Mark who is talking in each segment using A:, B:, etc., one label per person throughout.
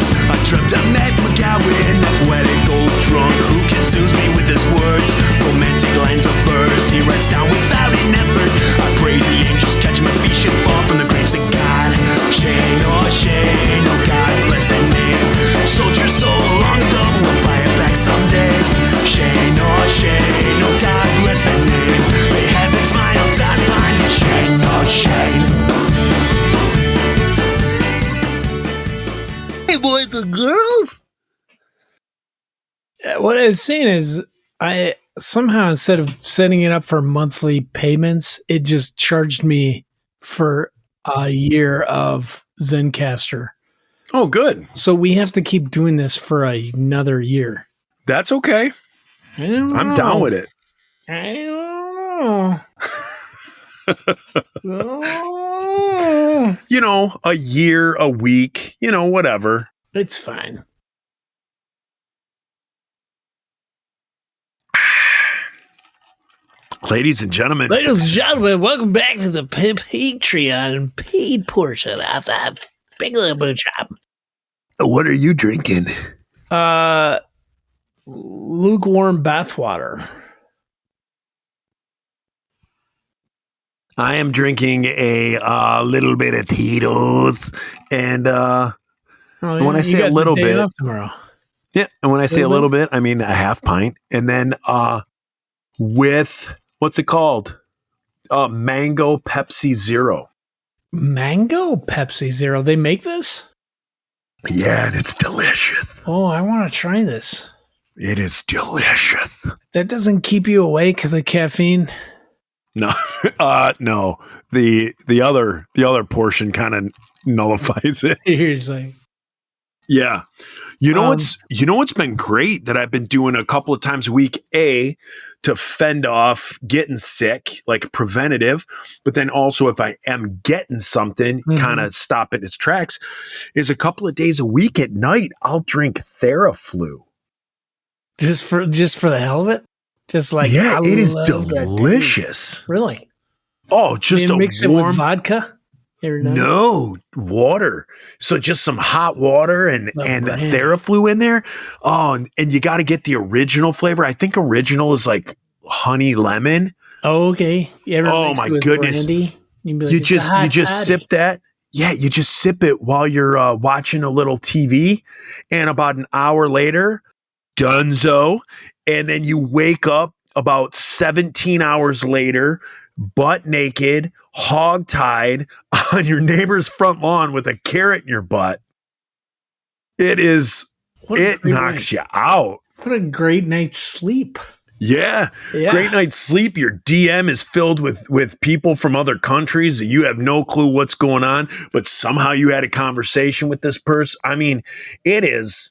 A: slept. I dreamt I met McGowan, a poetic old drunk who consumes me with his words. Romantic lines of verse he writes down without an effort. I pray the angels catch my feet should fall from the grace of God. Shane, oh God bless that name. Soldier so long ago, we'll buy it back someday. Shane, oh God bless that name. May heaven smile down behind you. Shane, oh Shane. Hey boys and girls.
B: What I was saying is, I somehow, instead of setting it up for monthly payments, it just charged me for a year of Zencaster.
C: Oh, good.
B: So we have to keep doing this for another year.
C: That's okay. I'm down with it.
B: I don't know.
C: You know, a year, a week, you know, whatever.
B: It's fine.
C: Ladies and gentlemen,
B: welcome back to the Patreon paid portion of the Big Little Boot Shop.
C: what are you drinking?
B: Lukewarm bathwater.
C: I am drinking a little bit of Tito's, and when I say a little bit, yeah, and when I say a little bit, I mean a half pint, and then with what's it called? Mango Pepsi Zero.
B: Mango Pepsi Zero. They make this?
C: Yeah, and it's delicious.
B: Oh, I want to try this.
C: It is delicious.
B: That doesn't keep you awake, the caffeine?
C: No, no. The other portion kind of nullifies it.
B: Seriously.
C: Yeah. You know what's been great that I've been doing a couple of times a week, to fend off getting sick, like preventative, but then also if I am getting something, kind of stop in its tracks, is a couple of days a week at night, I'll drink Theraflu.
B: Just for the hell of it? Just like,
C: yeah, it is delicious.
B: Really?
C: Oh, just a
B: mix
C: warm,
B: it with vodka?
C: No, water. So just some hot water and a Theraflu in there. Oh, and you got to get the original flavor. I think original is like honey lemon.
B: Oh, okay.
C: Oh my goodness.
B: Like,
C: you just sip that. Yeah, you just sip it while you're watching a little TV, and about an hour later, dunzo. And then you wake up about 17 hours later, butt naked, hog-tied on your neighbor's front lawn with a carrot in your butt. It knocks you out.
B: What a great night's sleep.
C: Yeah. Great night's sleep. Your DM is filled with people from other countries that you have no clue what's going on, but somehow you had a conversation with this person. I mean, it is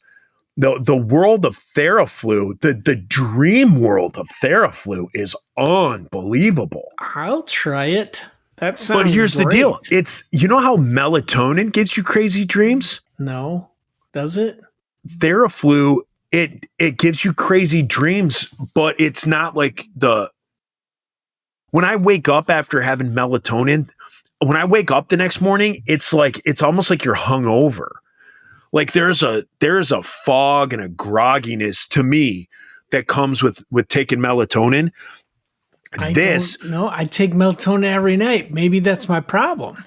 C: the world of Theraflu, the dream world of Theraflu is unbelievable.
B: I'll try it. That sounds
C: But here's
B: great.
C: the deal. It's, you know how melatonin gives you crazy dreams?
B: No. Does it?
C: Theraflu, it gives you crazy dreams, but it's not like when I wake up after having melatonin, when I wake up the next morning, it's almost like you're hungover. Like there's a fog and a grogginess to me that comes with taking melatonin.
B: I take melatonin every night. Maybe that's my problem.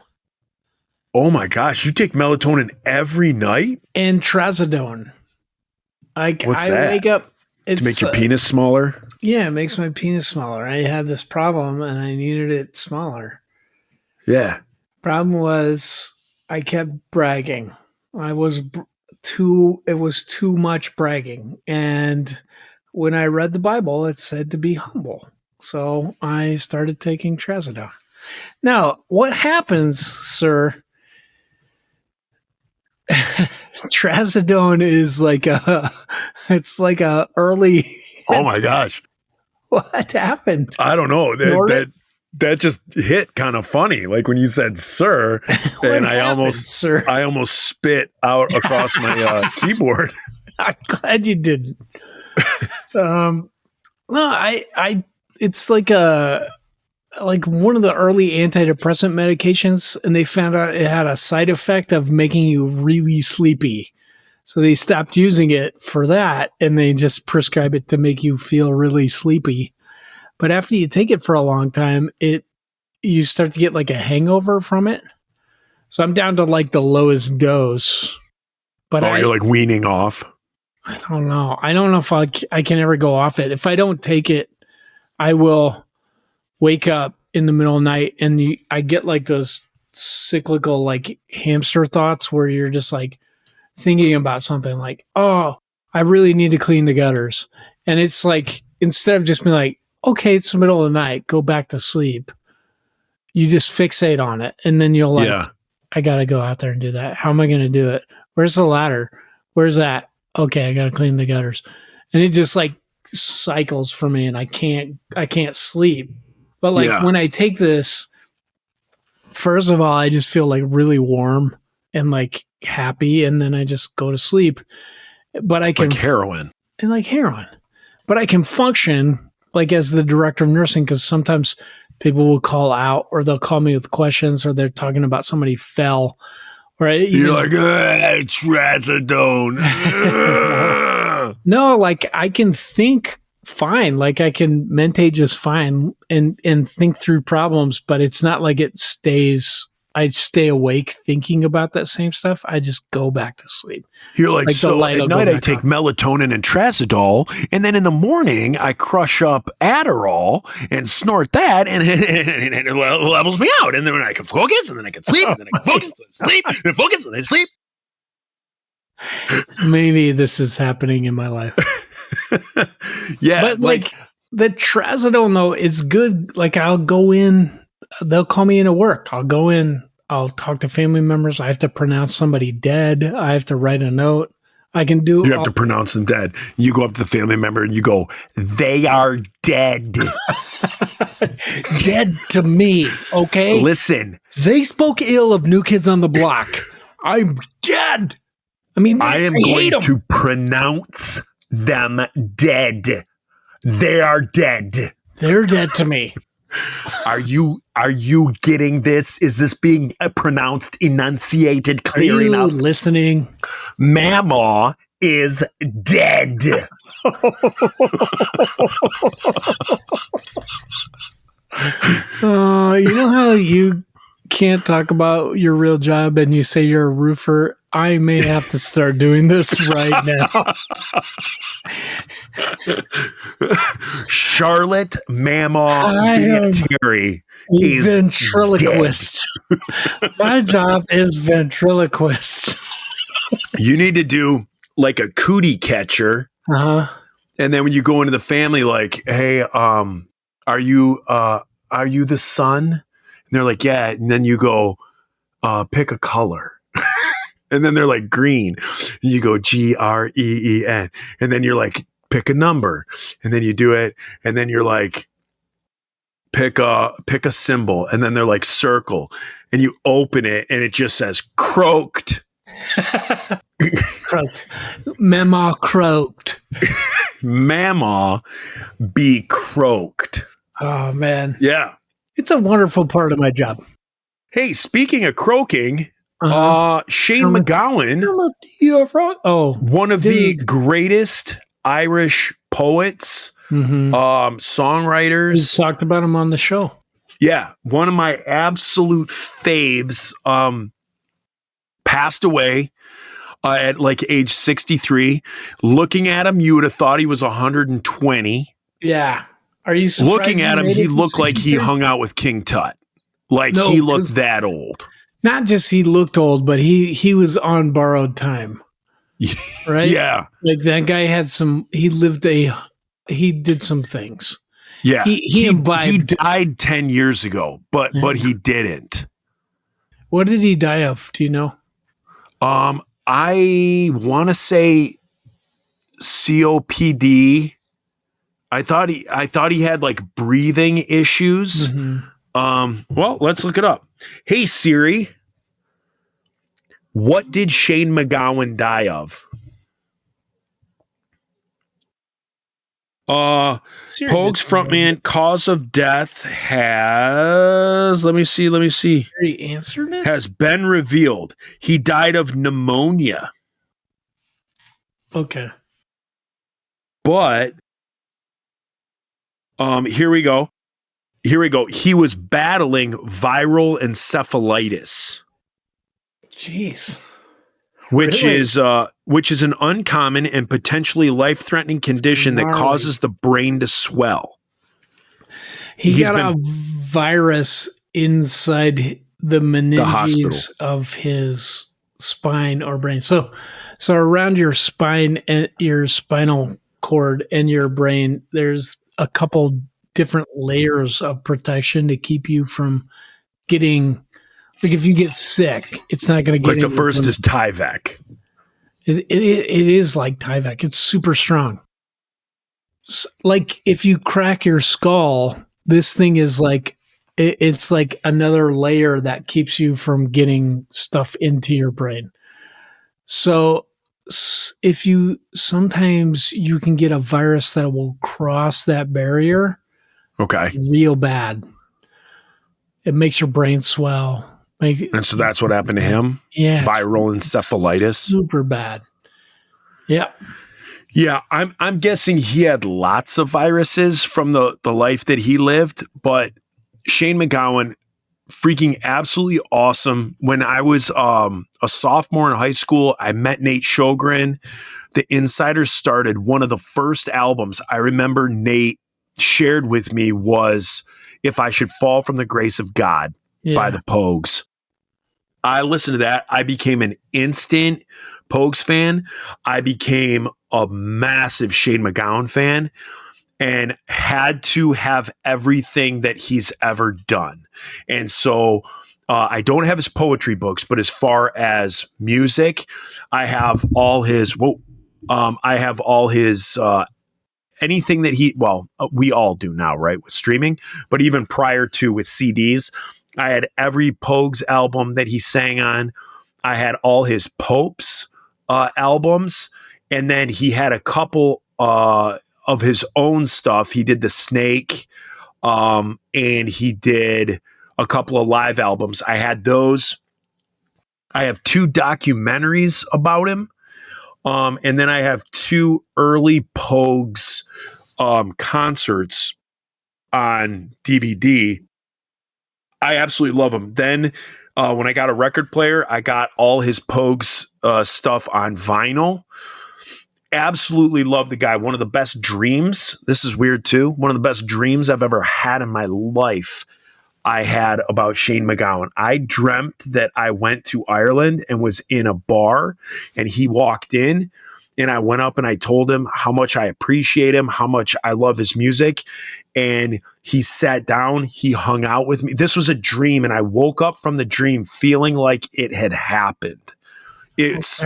C: Oh my gosh, you take melatonin every night?
B: And trazodone.
C: What's that?
B: Wake up.
C: To make your penis smaller?
B: Yeah, it makes my penis smaller. I had this problem and I needed it smaller.
C: Yeah.
B: Problem was I kept bragging. It was too much bragging. And when I read the Bible, it said to be humble. So I started taking trazodone. Now, what happens, sir? Trazodone is it's like a early.
C: Oh my gosh.
B: What happened?
C: I don't know. That just hit kind of funny. Like when you said "sir," and I almost spit out across my keyboard.
B: I'm glad you didn't. No, it's like one of the early antidepressant medications, and they found out it had a side effect of making you really sleepy. So they stopped using it for that, and they just prescribe it to make you feel really sleepy. But after you take it for a long time, you start to get like a hangover from it. So I'm down to like the lowest dose. But
C: you're like weaning off.
B: I don't know. I don't know if I can ever go off it. If I don't take it, I will wake up in the middle of the night and I get like those cyclical like hamster thoughts where you're just like thinking about something like, oh, I really need to clean the gutters. And it's like, instead of just being like, okay, it's the middle of the night, go back to sleep, you just fixate on it. And then you'll like, I got to go out there and do that. How am I going to do it? Where's the ladder? Where's that? Okay, I got to clean the gutters. And it just like cycles for me and I can't sleep. But like when I take this, first of all, I just feel like really warm and like happy, and then I just go to sleep. But I can
C: like heroin.
B: And like heroin. But I can function like as the director of nursing, because sometimes people will call out or they'll call me with questions or they're talking about somebody fell. Or
C: you're like, trazodone.
B: No, like I can think fine. Like I can mentate just fine and think through problems, but it's not like I stay awake thinking about that same stuff. I just go back to sleep.
C: You're like so at night I take melatonin and trazodone, and then in the morning I crush up Adderall and snort that, and it levels me out. And then I can focus, and then I can sleep, and then I can focus, and sleep, and focus, and then sleep.
B: Maybe this is happening in my life.
C: Yeah.
B: But like the trazodone though, it's good. Like I'll go in, they'll call me into work. I'll go in, I'll talk to family members. I have to pronounce somebody dead. I have to write a note. You
C: have to pronounce them dead. You go up to the family member and you go, they are dead.
B: Dead to me, okay?
C: Listen.
B: They spoke ill of New Kids on the Block. I'm dead. I mean,
C: I am going to pronounce them dead. They are dead.
B: They're dead to me.
C: Are you getting this? Is this being pronounced, enunciated clear enough?
B: Listening?
C: Mama is dead.
B: You know how you can't talk about your real job and you say you're a roofer? I may have to start doing this right now.
C: Charlotte Mama Terry is
B: ventriloquist. My job is ventriloquist.
C: You need to do like a cootie catcher.
B: Uh-huh.
C: And then when you go into the family, like, hey, are you the son? And they're like, yeah. And then you go, pick a color. And then they're like green. And you go GREEN. And then you're like, pick a number. And then you do it. And then you're like, pick a symbol. And then they're like circle. And you open it and it just says croaked.
B: Croaked. Mama croaked.
C: Mama be croaked.
B: Oh man.
C: Yeah.
B: It's a wonderful part of my job.
C: Hey, speaking of croaking, Shane MacGowan, one of the greatest Irish poets, songwriters.
B: We talked about him on the show.
C: Yeah, one of my absolute faves. Passed away at like age 63. Looking at him, you would have thought he was 120.
B: Yeah. Are you surprised?
C: Looking at him, he looked like he hung out with King Tut. Like he looked that old. Not
B: just he looked old, but he was on borrowed time. Right?
C: Yeah.
B: Like that guy had he did some things.
C: Yeah.
B: He imbibed.
C: He died 10 years ago, but he didn't.
B: What did he die of? Do you know?
C: I want to say COPD. I thought he had like breathing issues. Well, let's look it up. Hey Siri, what did Shane MacGowan die of? Pogues frontman cause of death has let me see.
B: He answered it?
C: Has been revealed. He died of pneumonia.
B: Okay.
C: But here we go. He was battling viral encephalitis,
B: Jeez.
C: which
B: Really?
C: is an uncommon and potentially life-threatening condition that
B: gnarly.
C: causes the brain to swell.
B: He
C: He's
B: got a virus inside the meninges
C: hospital.
B: of his spine or brain. So around your spine and your spinal cord and your brain, there's a couple different layers of protection to keep you from getting, like, if you get sick, it's not going to get
C: Like the
B: any
C: first
B: from-
C: is Tyvek.
B: It is like Tyvek. It's super strong. Like if you crack your skull, this thing is like, it's like another layer that keeps you from getting stuff into your brain. So sometimes you can get a virus that will cross that barrier
C: Okay.
B: real bad. It makes your brain swell.
C: And so that's what happened to him?
B: Yeah.
C: Viral encephalitis.
B: Super bad. Yeah.
C: Yeah, I'm guessing he had lots of viruses from the life that he lived, but Shane MacGowan, freaking absolutely awesome. When I was a sophomore in high school, I met Nate Sjogren. The Insiders started one of the first albums I remember Nate shared with me was If I Should Fall from the Grace of God by the Pogues. I listened to that. I became an instant Pogues fan. I became a massive Shane MacGowan fan and had to have everything that he's ever done. And so I don't have his poetry books, but as far as music, I have all his, anything that we all do now, right? With streaming, but even prior to with CDs, I had every Pogues album that he sang on. I had all his Popes albums. And then he had a couple of his own stuff. He did The Snake, and he did a couple of live albums. I had those. I have 2 documentaries about him. And then I have 2 early Pogues concerts on DVD. I absolutely love him. Then when I got a record player, I got all his Pogues stuff on vinyl. Absolutely love the guy. One of the best dreams. This is weird too. One of the best dreams I've ever had in my life I had about Shane MacGowan. I dreamt that I went to Ireland and was in a bar and he walked in and I went up and I told him how much I appreciate him, how much I love his music. And he sat down, he hung out with me. This was a dream and I woke up from the dream feeling like it had happened. It's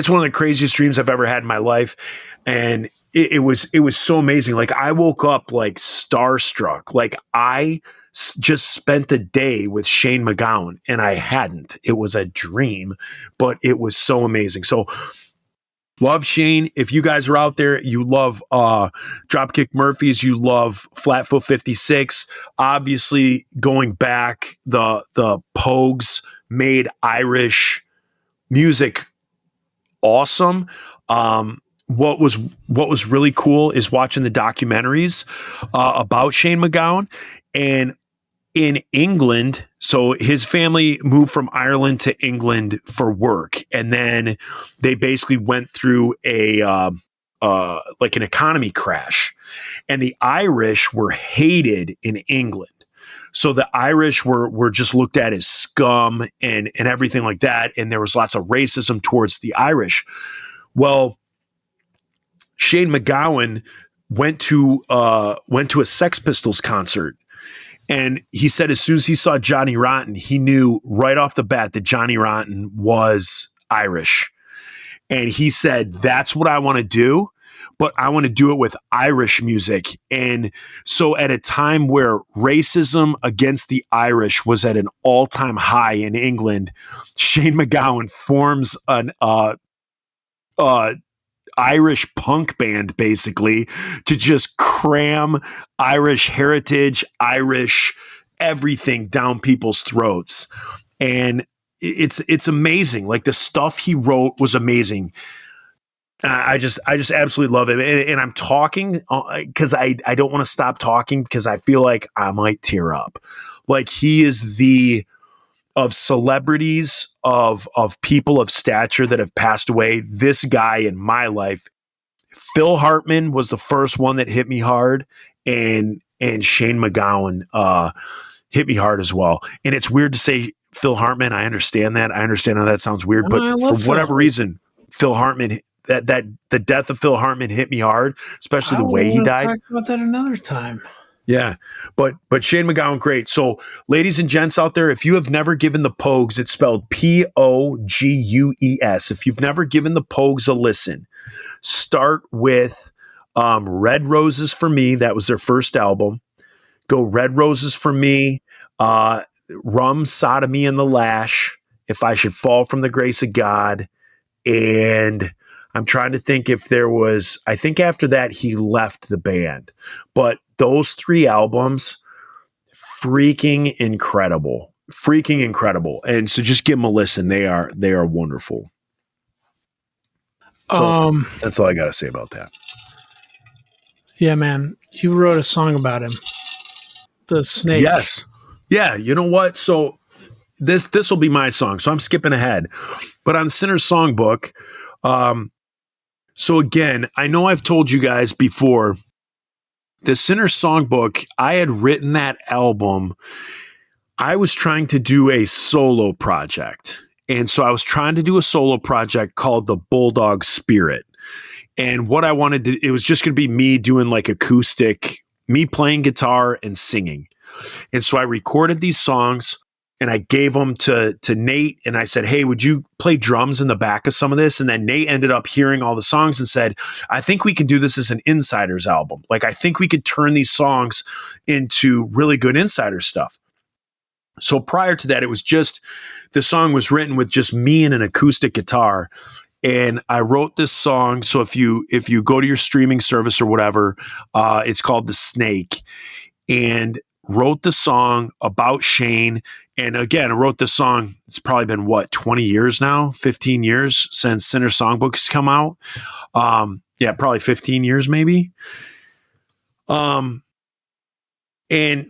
C: one of the craziest dreams I've ever had in my life. And it was so amazing. Like I woke up like starstruck. Like I just spent a day with Shane MacGowan and I hadn't. It was a dream, but it was so amazing. So love Shane. If you guys are out there, you love Dropkick Murphys, you love Flatfoot 56. Obviously, going back, the Pogues made Irish music awesome. What was really cool is watching the documentaries about Shane MacGowan. And in England, so his family moved from Ireland to England for work, and then they basically went through a like an economy crash, and the Irish were hated in England. So the Irish were just looked at as scum and everything like that, and there was lots of racism towards the Irish. Well, Shane MacGowan went to a Sex Pistols concert. And he said as soon as he saw Johnny Rotten, he knew right off the bat that Johnny Rotten was Irish. And he said, that's what I want to do, but I want to do it with Irish music. And so at a time where racism against the Irish was at an all-time high in England, Shane MacGowan forms an Irish punk band basically to just cram Irish heritage, Irish everything down people's throats. And it's amazing. Like the stuff he wrote was amazing. I just absolutely love him, and I'm talking because I don't want to stop talking because I feel like I might tear up. Like he is the of celebrities of people of stature that have passed away. This guy in my life, Phil Hartman was the first one that hit me hard, and Shane McGowan hit me hard as well. And it's weird to say Phil Hartman. I understand that. I understand how that sounds weird, but for whatever reason, Phil Hartman. That the death of Phil Hartman hit me hard, especially the way he died.
B: Talk about that another time.
C: Yeah, but Shane McGowan, great. So, ladies and gents out there, if you have never given the Pogues, it's spelled Pogues. If you've never given the Pogues a listen, start with Red Roses for Me. That was their first album. Go Red Roses for Me, Rum, Sodomy, and the Lash. If I Should Fall from the Grace of God, and I'm trying to think if there was, I think after that he left the band. But those 3 albums, freaking incredible. Freaking incredible. And so just give them a listen. They are wonderful. So that's all I got to say about that.
B: Yeah, man. You wrote a song about him. The Snake.
C: Yes. Yeah, you know what? So this will be my song. So I'm skipping ahead. But on Sinner's Songbook, so again, I know I've told you guys before, the Sinner's Songbook, I had written that album. I was trying to do a solo project. And so I was trying to do a solo project called The Bulldog Spirit. And what I wanted to, it was just going to be me doing like acoustic, me playing guitar and singing. And so I recorded these songs and I gave them to Nate, and I said, hey, would you play drums in the back of some of this? And then Nate ended up hearing all the songs and said, I think we can do this as an Insiders album. Like, I think we could turn these songs into really good Insider stuff. So prior to that, it was just, the song was written with just me and an acoustic guitar. And I wrote this song. So if you go to your streaming service or whatever, it's called The Snake. And wrote the song about Shane. And again, I wrote this song, it's probably been 20 years now, 15 years since Sinner's Songbook has come out. Yeah, probably 15 years maybe. And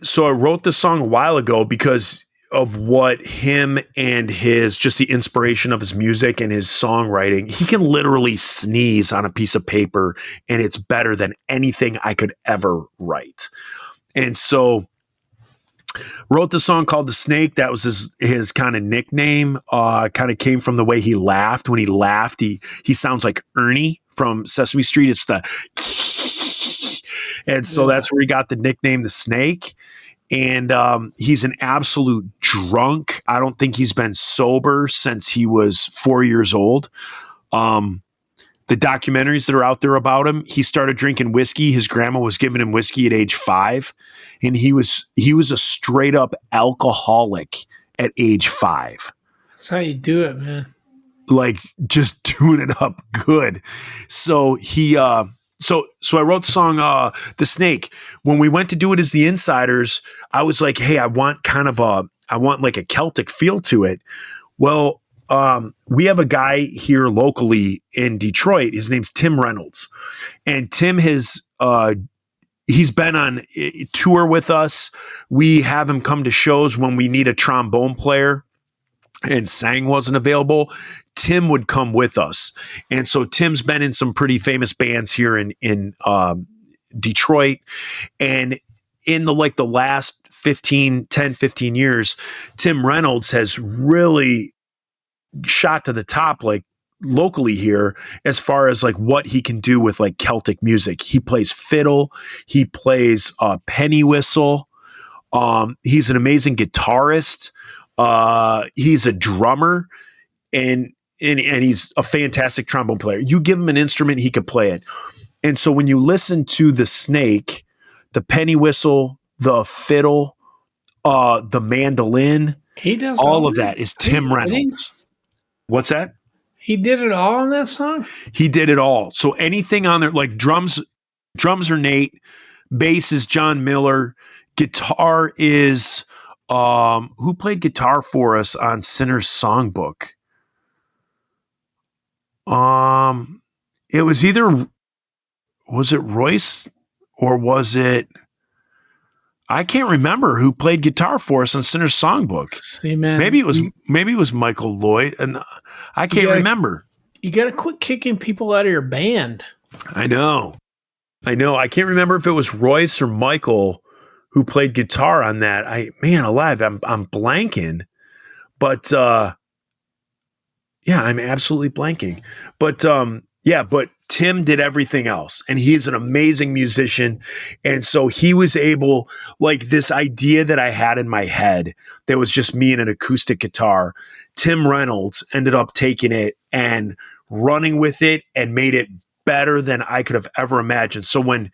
C: so I wrote this song a while ago because of what him and his, just the inspiration of his music and his songwriting. He can literally sneeze on a piece of paper and it's better than anything I could ever write. And so wrote the song called The Snake. That was his kind of nickname. Kind of came from the way he laughed. When he laughed, he sounds like Ernie from Sesame Street. It's the and so that's where he got the nickname The Snake. And he's an absolute drunk. I don't think he's been sober since he was 4 years old. The documentaries that are out there about him, he started drinking whiskey. His grandma was giving him whiskey at age 5. And he was a straight up alcoholic at age 5.
B: That's how you do it, man.
C: Like just doing it up good. So he, so I wrote the song, The Snake. When we went to do it as the Insiders, I was like, hey, I want like a Celtic feel to it. Well, we have a guy here locally in Detroit. His name's Tim Reynolds, and Tim has, he's been on a tour with us. We have him come to shows when we need a trombone player and Sang wasn't available. Tim would come with us. And so Tim's been in some pretty famous bands here in Detroit. And in the last 15 years, Tim Reynolds has really shot to the top, like locally here, as far as like what he can do with like Celtic music. He plays fiddle. He plays penny whistle. He's an amazing guitarist. He's a drummer, and he's a fantastic trombone player. You give him an instrument, he could play it. And so when you listen to The Snake, the penny whistle, the fiddle, the mandolin,
B: he does
C: all of that is Tim Reynolds. What's that?
B: He did it all in that song?
C: He did it all. So anything on there, like drums are Nate, bass is John Miller, guitar is who played guitar for us on Sinner's Songbook? it was either, was it Royce or was it, I can't remember who played guitar for us on Sinner's Songbook.
B: See, man,
C: Maybe it was Michael Lloyd, and I can't remember.
B: You got to quit kicking people out of your band.
C: I know. I can't remember if it was Royce or Michael who played guitar on that. Man alive, I'm blanking. But I'm absolutely blanking. But but Tim did everything else, and he's an amazing musician. And so he was able, like, this idea that I had in my head that was just me and an acoustic guitar, Tim Reynolds ended up taking it and running with it and made it better than I could have ever imagined. So when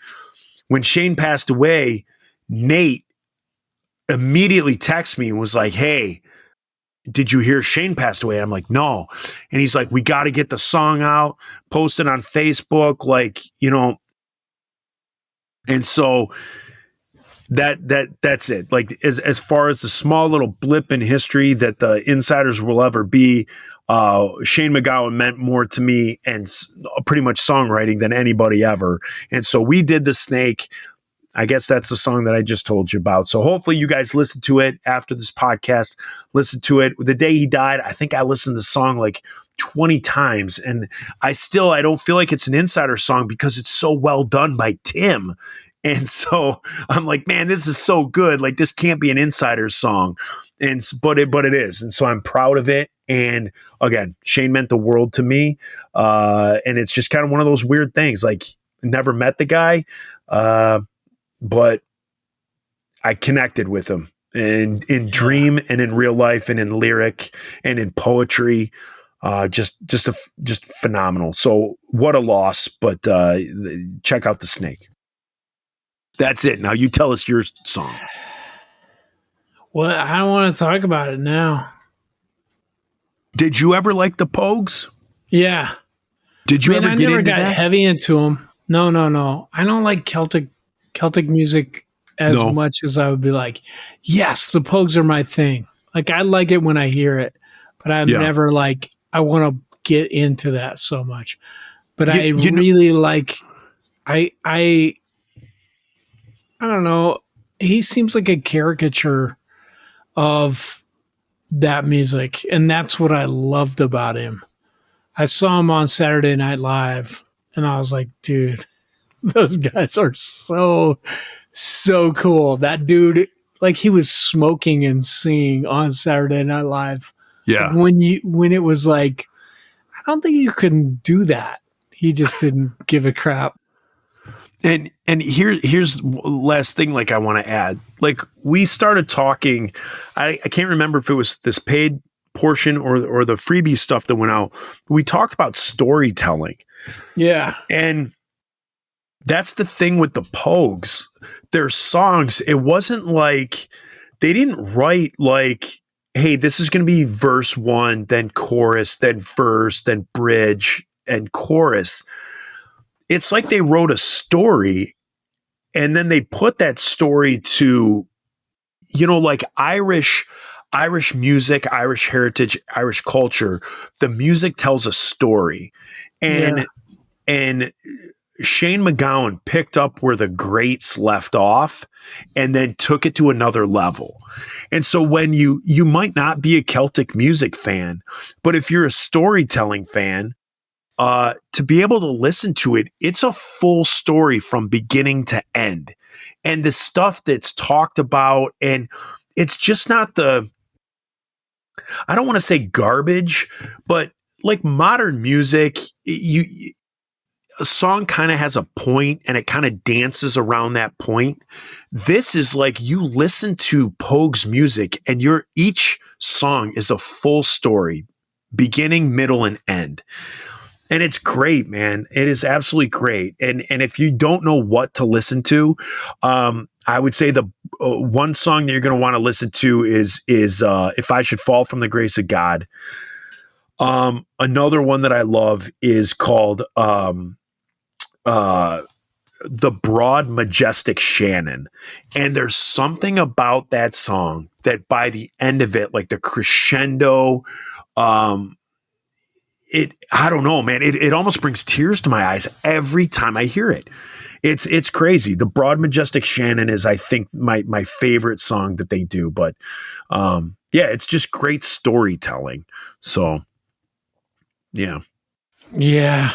C: Shane passed away, Nate immediately texted me and was like, "Hey, did you hear Shane passed away?" I'm like, "No." And he's like, "We got to get the song out, post it on Facebook, like, you know." And so that's it. Like, as far as the small little blip in history that the insiders will ever be, Shane MacGowan meant more to me and pretty much songwriting than anybody ever. And so we did The Snake. I guess that's the song that I just told you about. So hopefully you guys listen to it after this podcast. Listen to it. The day he died, I think I listened to the song like 20 times. And I don't feel like it's an insider song because it's so well done by Tim. And so I'm like, man, this is so good. Like, this can't be an insider song. But it is. And so I'm proud of it. And again, Shane meant the world to me. And it's just kind of one of those weird things. Like, never met the guy. But I connected with him in dream and in real life and in lyric and in poetry. Just phenomenal. So what a loss, but check out The Snake. That's it. Now you tell us your song.
B: Well, I don't want to talk about it now.
C: Did you ever like the Pogues?
B: Yeah.
C: Did you ever get into that? I never got
B: heavy into them. No. I don't like Celtic music as much as I would be like, yes, the Pogues are my thing. Like, I like it when I hear it, but I'm never like, I want to get into that so much. But I really like, I don't know. He seems like a caricature of that music, and that's what I loved about him. I saw him on Saturday Night Live, and I was like, dude, those guys are so cool. That dude, like, he was smoking and singing on Saturday Night Live.
C: Yeah.
B: When it was like, I don't think you can do that. He just didn't give a crap.
C: And here's last thing, like, I want to add. Like, we started talking, I can't remember if it was this paid portion or the freebie stuff that went out. We talked about storytelling.
B: Yeah.
C: And that's the thing with the Pogues. Their songs, it wasn't like, they didn't write like, hey, this is going to be verse 1, then chorus, then verse, then bridge, and chorus. It's like they wrote a story and then they put that story to, like Irish music, Irish heritage, Irish culture. The music tells a story. And Shane MacGowan picked up where the greats left off and then took it to another level. And so when you might not be a Celtic music fan, but if you're a storytelling fan, to be able to listen to it, it's a full story from beginning to end. And the stuff that's talked about, and it's just not I don't want to say garbage, but like modern music, a song kind of has a point and it kind of dances around that point. This is like, you listen to Pogues music and each song is a full story, beginning, middle, and end. And it's great, man. It is absolutely great. And if you don't know what to listen to, I would say the one song that you're going to want to listen to is If I Should Fall from the Grace of God. Another one that I love is called The Broad Majestic Shannon. And there's something about that song that by the end of it, like the crescendo, I don't know, man. It almost brings tears to my eyes every time I hear it. It's crazy. The Broad Majestic Shannon is, I think, my favorite song that they do. But it's just great storytelling. So yeah.
B: Yeah.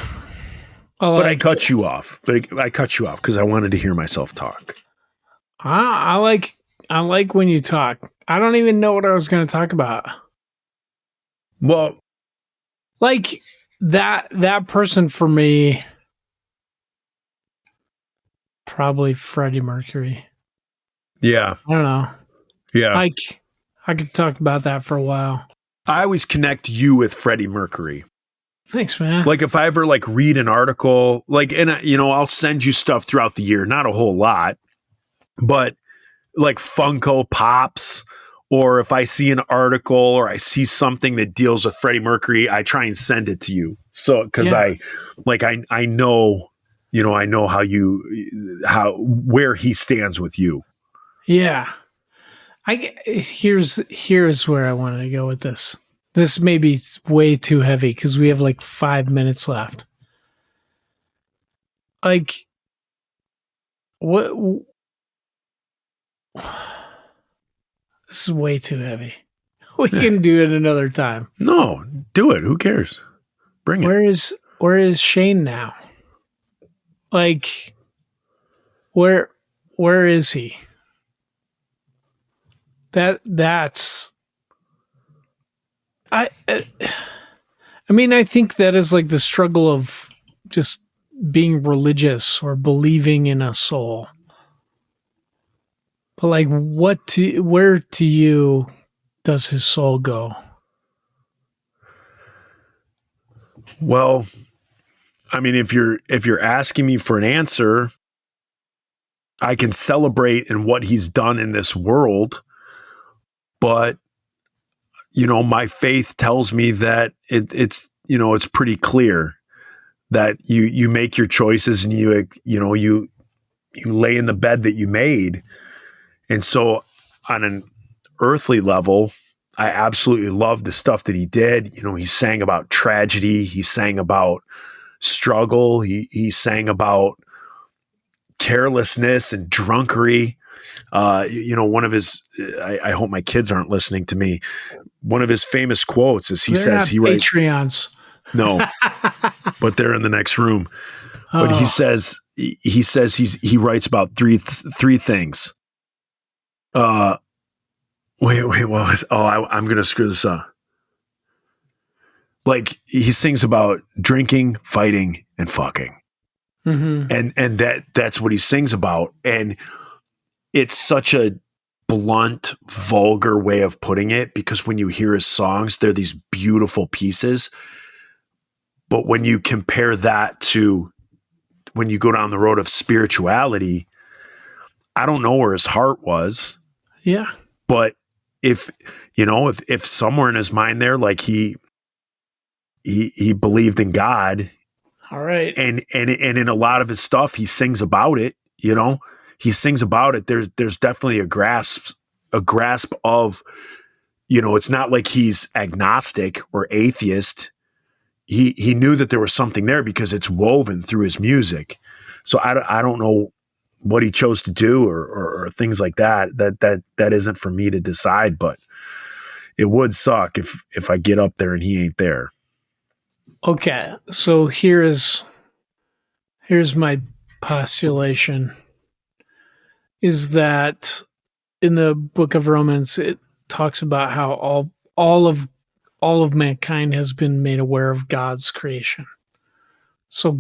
C: But I cut you off. I cut you off because I wanted to hear myself talk.
B: I like when you talk. I don't even know what I was going to talk about.
C: Well,
B: like that person for me, probably Freddie Mercury.
C: Yeah.
B: I don't know.
C: Yeah.
B: Like, I could talk about that for a while.
C: I always connect you with Freddie Mercury.
B: Thanks, man.
C: Like if I ever like read an article, like, and I'll send you stuff throughout the year, not a whole lot, but like Funko Pops, or if I see an article or I see something that deals with Freddie Mercury, I try and send it to you. So, cause I know, I know where he stands with you.
B: Yeah. Here's where I wanted to go with this. This may be way too heavy because we have like 5 minutes left. Like, what? This is way too heavy. We can do it another time.
C: No, do it. Who cares? Bring it.
B: Where is Shane now? Like, where is he? That's I mean, I think that is like the struggle of just being religious or believing in a soul. But like, where to you does his soul go?
C: Well, I mean, if you're asking me for an answer, I can celebrate in what he's done in this world, but my faith tells me that it's pretty clear that you make your choices and you lay in the bed that you made. And so on an earthly level, I absolutely love the stuff that he did. He sang about tragedy. He sang about struggle. He sang about carelessness and drunkery. One of his, I hope my kids aren't listening to me. One of his famous quotes is he writes
B: Patreons.
C: No, but they're in the next room.
B: Oh.
C: But he says he writes about three things. Wait, what was, I'm going to screw this up. Like he sings about drinking, fighting, and fucking.
B: Mm-hmm.
C: And that's what he sings about. And it's such a blunt, vulgar way of putting it, because when you hear his songs, they're these beautiful pieces. But when you compare that to when you go down the road of spirituality, I don't know where his heart was.
B: Yeah.
C: But if somewhere in his mind there, like he believed in God.
B: All right.
C: And in a lot of his stuff, he sings about it, he sings about it. There's definitely a grasp of, it's not like he's agnostic or atheist. He knew that there was something there because it's woven through his music. So I don't know what he chose to do or things like that. That isn't for me to decide, but it would suck if I get up there and he ain't there.
B: Okay. So here's my postulation, is that in the book of Romans, it talks about how all of mankind has been made aware of God's creation. So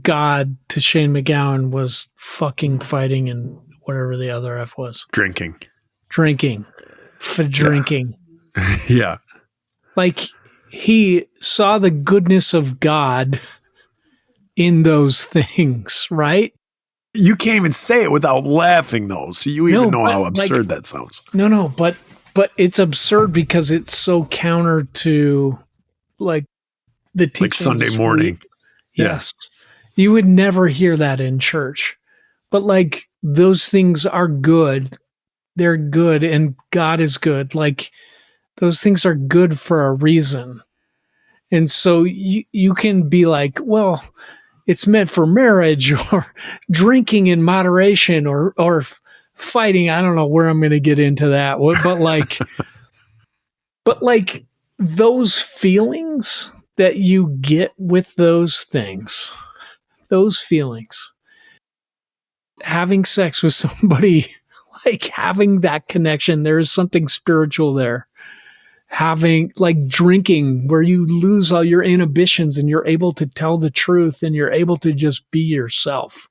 B: God to Shane MacGowan was fucking, fighting, and whatever the other F was.
C: Drinking.
B: Yeah. Like he saw the goodness of God in those things, right?
C: You can't even say it without laughing, though. So you even know how absurd that sounds.
B: No, but it's absurd because it's so counter to like the teachings.
C: Like Sunday morning.
B: Yes. You would never hear that in church. But like those things are good. They're good and God is good. Like those things are good for a reason. And so you can be like, well, it's meant for marriage or drinking in moderation or fighting. I don't know where I'm going to get into that. But like those feelings that you get with those things, those feelings, having sex with somebody, like having that connection, there is something spiritual there. Having like drinking where you lose all your inhibitions and you're able to tell the truth and you're able to just be yourself,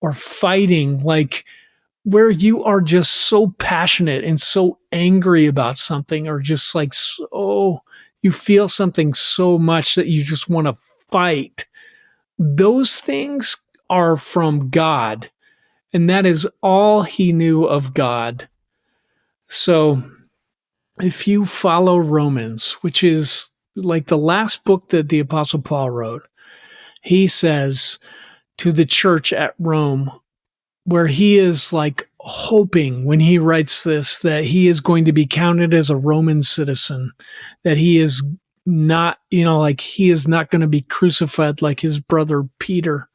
B: or fighting like where you are just so passionate and so angry about something, or just like, so you feel something so much that you just want to fight. Those things are from God, and that is all he knew of God. So if you follow Romans, which is like the last book that the Apostle Paul wrote, he says to the church at Rome, where he is like hoping when he writes this, that he is going to be counted as a Roman citizen, that he is not, like he is not going to be crucified like his brother Peter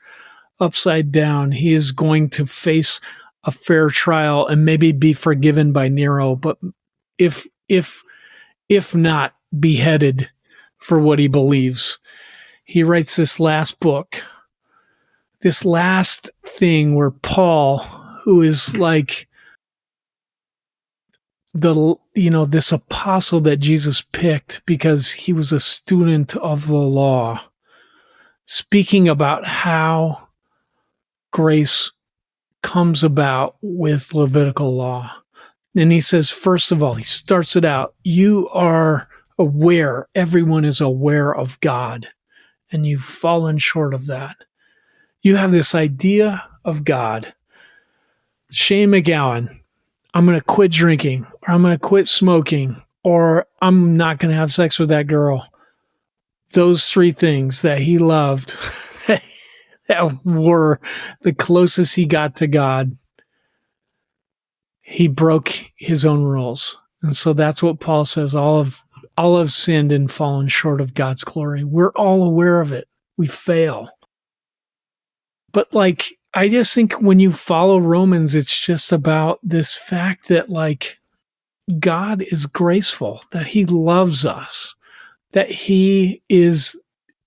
B: upside down. He is going to face a fair trial and maybe be forgiven by Nero, but if not beheaded for what he believes. He writes this last book, this last thing where Paul, who is like this apostle that Jesus picked because he was a student of the law, speaking about how grace comes about with Levitical law. And he says, first of all, he starts it out, you are aware, everyone is aware of God, and you've fallen short of that. You have this idea of God. Shane McGowan, I'm going to quit drinking, or I'm going to quit smoking, or I'm not going to have sex with that girl. Those three things that he loved that were the closest he got to God. He broke his own rules. And so that's what Paul says. All have sinned and fallen short of God's glory. We're all aware of it. We fail. But like, I just think when you follow Romans, it's just about this fact that like God is graceful, that he loves us, that he is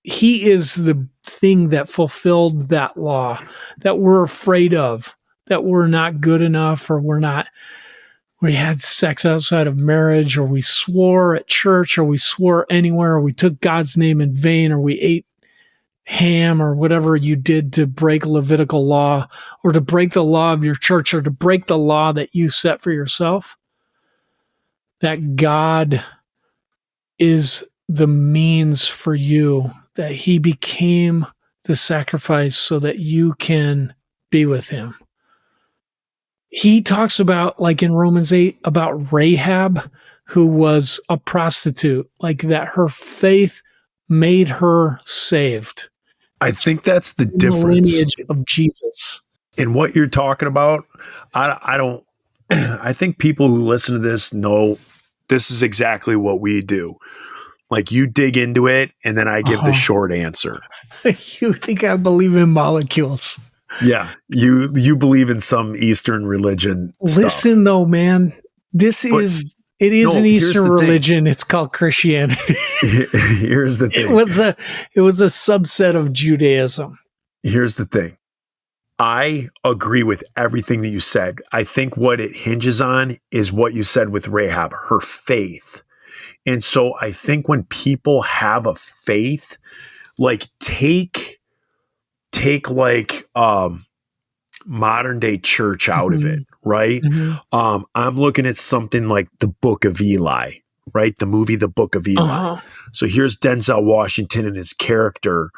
B: the thing that fulfilled that law that we're afraid of, that we're not good enough, or we had sex outside of marriage, or we swore at church, or we swore anywhere, or we took God's name in vain, or we ate ham, or whatever you did to break Levitical law, or to break the law of your church, or to break the law that you set for yourself. That God is the means for you, that he became the sacrifice so that you can be with him. He talks about, like in Romans 8, about Rahab, who was a prostitute, like that her faith made her saved.
C: I think that's the difference.
B: The lineage of Jesus.
C: In what you're talking about, I think people who listen to this know this is exactly what we do. Like you dig into it and then I give the short answer.
B: You think I believe in molecules.
C: Yeah, you believe in some Eastern religion stuff. Listen
B: though, man, it is an Eastern religion. It's called Christianity.
C: Here's the thing.
B: It was a subset of Judaism.
C: Here's the thing. I agree with everything that you said. I think what it hinges on is what you said with Rahab, her faith. And so I think when people have a faith, like take like modern day church out of it, right? Mm-hmm. I'm looking at something like the Book of Eli, right? The movie, The Book of Eli. So here's Denzel Washington, and his character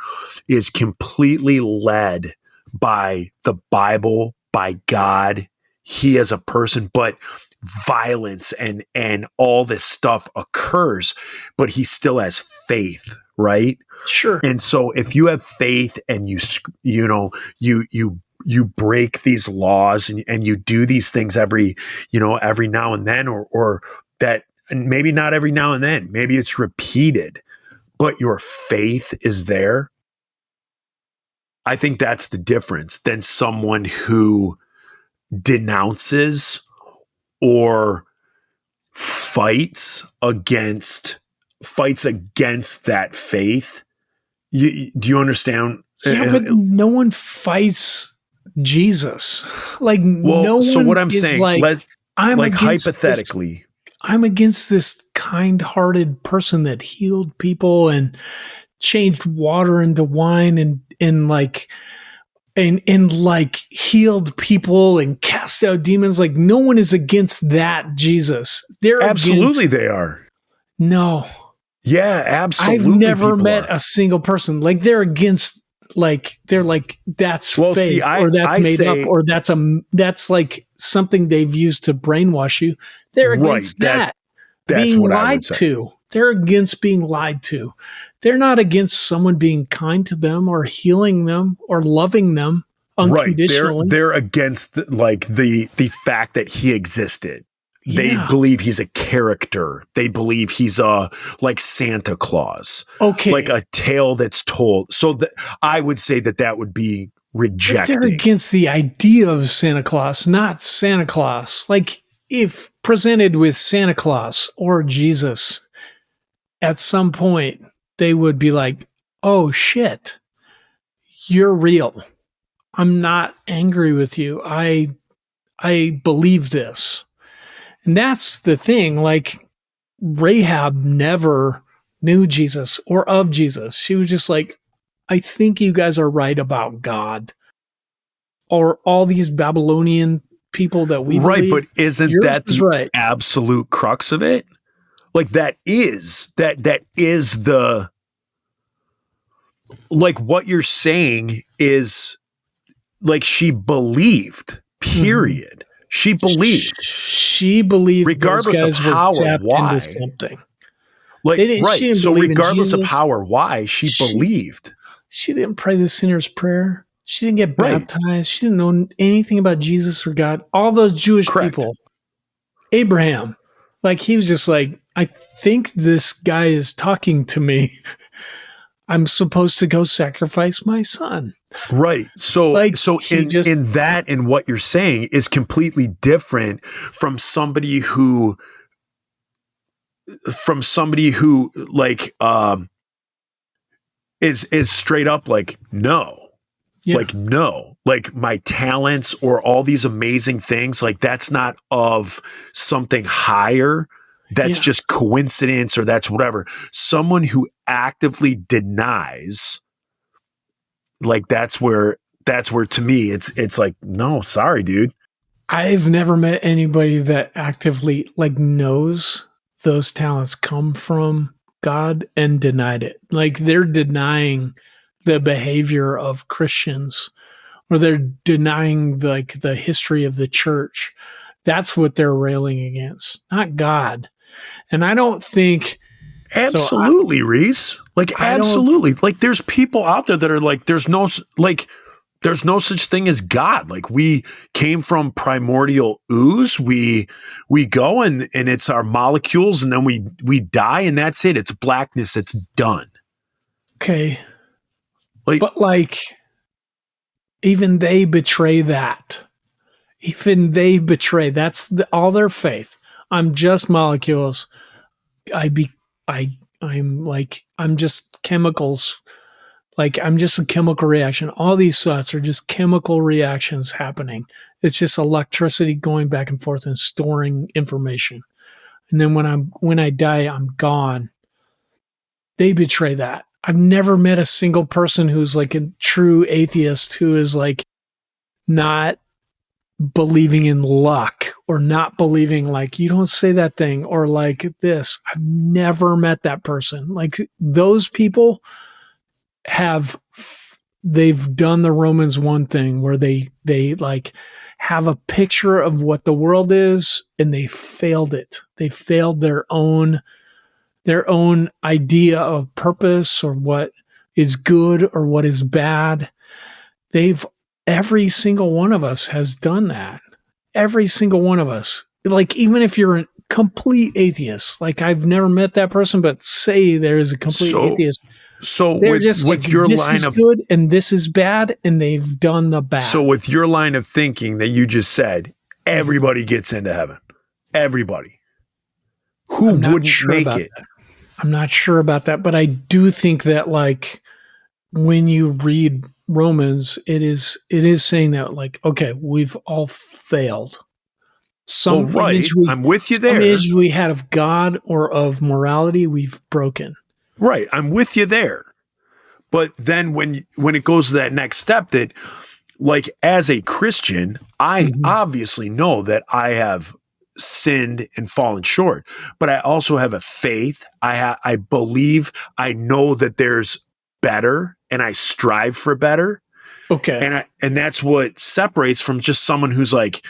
C: is completely led by the Bible, by God, he as a person, but violence and all this stuff occurs, but he still has faith, right?
B: Sure.
C: And so if you have faith and you break these laws and you do these things every now and then, or that, and maybe not every now and then, maybe it's repeated, but your faith is there. I think that's the difference than someone who denounces or fights against that faith. Do you understand?
B: Yeah, but no one fights Jesus. Like,
C: well,
B: no one.
C: So what I'm
B: is
C: saying,
B: I'm
C: hypothetically,
B: I'm against this kind-hearted person that healed people and changed water into wine and healed people and cast out demons. Like, no one is against that Jesus. They're
C: absolutely they are.
B: No.
C: Yeah, absolutely.
B: I've never met a single person. Like, they're against, like, they're like, that's fake, or that's made up, or that's like something they've used to brainwash you. They're against that.
C: That's
B: being
C: what
B: lied
C: I would say.
B: to. They're against being lied to. They're not against someone being kind to them or healing them or loving them unconditionally.
C: Right. They're against the fact that he existed. They believe he's a character. They believe he's like Santa Claus.
B: Okay.
C: Like a tale that's told. So I would say that would be rejecting.
B: They're against the idea of Santa Claus, not Santa Claus. Like, if presented with Santa Claus or Jesus, at some point they would be like, oh shit, you're real. I'm not angry with you. I believe this. And that's the thing. Like, Rahab never knew Jesus or of Jesus. She was just like, I think you guys are right about God, or all these Babylonian people that we believe.
C: But isn't that the absolute crux of it? Like, that is the, like, what you're saying is, like, she believed, period. Mm-hmm. She believed regardless of how or why.
B: Something.
C: Like, right. So regardless of how or why, she believed.
B: She didn't pray the sinner's prayer. She didn't get baptized. She didn't know anything about Jesus or God. All those Jewish people, Abraham, like, he was just like, I think this guy is talking to me. I'm supposed to go sacrifice my son.
C: Right. So, in what you're saying is completely different from somebody who like, is straight up like, no. Yeah. Like, no, like, my talents or all these amazing things, like, that's not of something higher. That's just coincidence, or that's whatever. Someone who actively denies, like, that's where to me, it's like, no, sorry, dude.
B: I've never met anybody that actively, like, knows those talents come from God and denied it. Like, they're denying the behavior of Christians, or they're denying, like, the history of the church. That's what they're railing against, not God. And I don't think
C: absolutely, Reese. Like, absolutely. Like, there's people out there that are like, there's no such thing as God. Like, we came from primordial ooze. We go and it's our molecules, and then we die, and that's it. It's blackness. It's done.
B: Okay. But, like, even they betray that. Even they betray. That's all their faith. I'm just molecules. I'm just chemicals. Like, I'm just a chemical reaction. All these thoughts are just chemical reactions happening. It's just electricity going back and forth and storing information. And then when I die, I'm gone. They betray that. I've never met a single person who's like a true atheist who is like not believing in luck, or not believing, like, you don't say that thing, or like this. I've never met that person. Like, those people they've done the Romans 1 thing where they like have a picture of what the world is, and they failed it. They failed their own idea of purpose, or what is good or what is bad. Every single one of us has done that. Every single one of us. Like, even if you're complete atheist. Like I've never met that person, but say there is a complete atheist.
C: So
B: They're
C: with,
B: just
C: with
B: like,
C: your
B: this
C: line
B: is
C: of
B: good and this is bad, and they've done the bad.
C: so with your line of thinking that you just said, everybody gets into heaven. Everybody. Who wouldn't make it?
B: That. I'm not sure about that, but I do think that like when you read Romans, it is saying that like, okay, we've all failed. Some image
C: I'm with you there.
B: Some image we had of God or of morality, we've broken.
C: Right. I'm with you there. But then when it goes to that next step, that like as a Christian, I obviously know that I have sinned and fallen short, but I also have a faith. I believe, I know that there's better, and I strive for better.
B: Okay.
C: And that's what separates from just someone who's like,